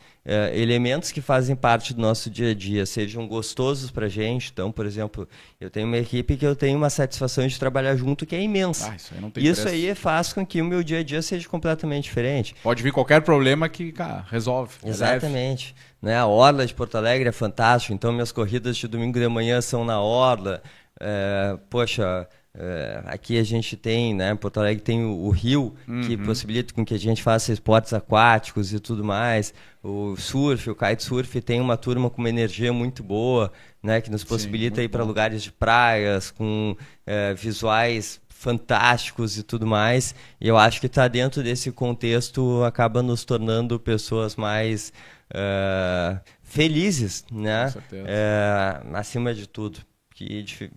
elementos que fazem parte do nosso dia a dia sejam gostosos para a gente. Então, por exemplo, eu tenho uma equipe que eu tenho uma satisfação de trabalhar junto que é imensa. Isso aí não tem Isso preço. Aí faz com que o meu dia a dia seja completamente diferente. Pode vir qualquer problema que, cara, resolve. Exatamente. Né? A Orla de Porto Alegre é fantástico, então minhas corridas de domingo de manhã são na Orla. Aqui a gente tem, né, Porto Alegre tem o rio, que possibilita com que a gente faça esportes aquáticos e tudo mais. O surf, o kitesurf tem uma turma com uma energia muito boa, né, que nos possibilita ir para lugares de praias, com visuais fantásticos e tudo mais. E eu acho que estar dentro desse contexto acaba nos tornando pessoas mais felizes, né? Com certeza. Acima de tudo.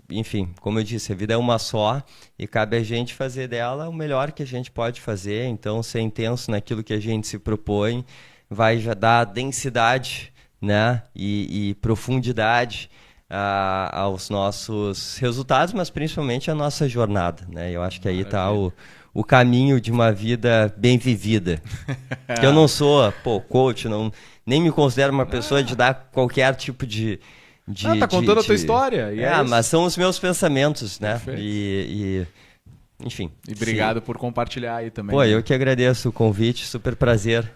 Enfim, como eu disse, a vida é uma só e cabe a gente fazer dela o melhor que a gente pode fazer. Então, ser intenso naquilo que a gente se propõe vai já dar densidade, né? e profundidade aos nossos resultados, mas principalmente a nossa jornada, né? Eu acho que aí está o caminho de uma vida bem vivida. Que eu não sou coach, nem me considero uma pessoa de dar qualquer tipo de... tá contando a tua história. Mas são os meus pensamentos, né? Enfim. E obrigado por compartilhar aí também. Pô, eu que agradeço o convite, super prazer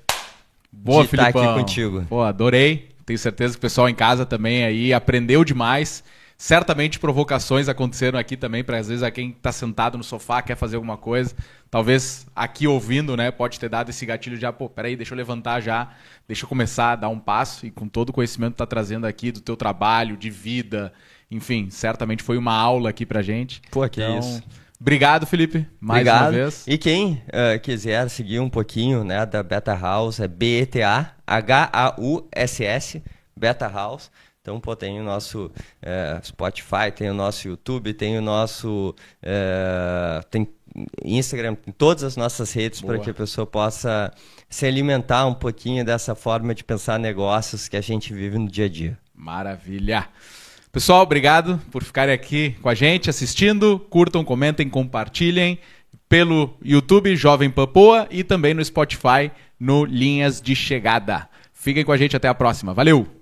de estar aqui contigo. Pô, adorei. Tenho certeza que o pessoal em casa também aí aprendeu demais. Certamente provocações aconteceram aqui também, para às vezes a quem está sentado no sofá, quer fazer alguma coisa. Talvez aqui ouvindo, né, pode ter dado esse gatilho de, peraí, deixa eu levantar já, deixa eu começar a dar um passo. E com todo o conhecimento que tá trazendo aqui do teu trabalho, de vida, enfim, certamente foi uma aula aqui pra gente. Pô, que isso. Obrigado, Felipe, mais uma vez. E quem quiser seguir um pouquinho, né, da Beta House, é BETAHAUSS, Beta House. Então, tem o nosso Spotify, tem o nosso YouTube, tem o nosso... tem Instagram, em todas as nossas redes, para que a pessoa possa se alimentar um pouquinho dessa forma de pensar negócios que a gente vive no dia a dia. Maravilha! Pessoal, obrigado por ficarem aqui com a gente, assistindo. Curtam, comentem, compartilhem pelo YouTube Jovem Pan Poa e também no Spotify, no Linhas de Chegada. Fiquem com a gente, até a próxima. Valeu!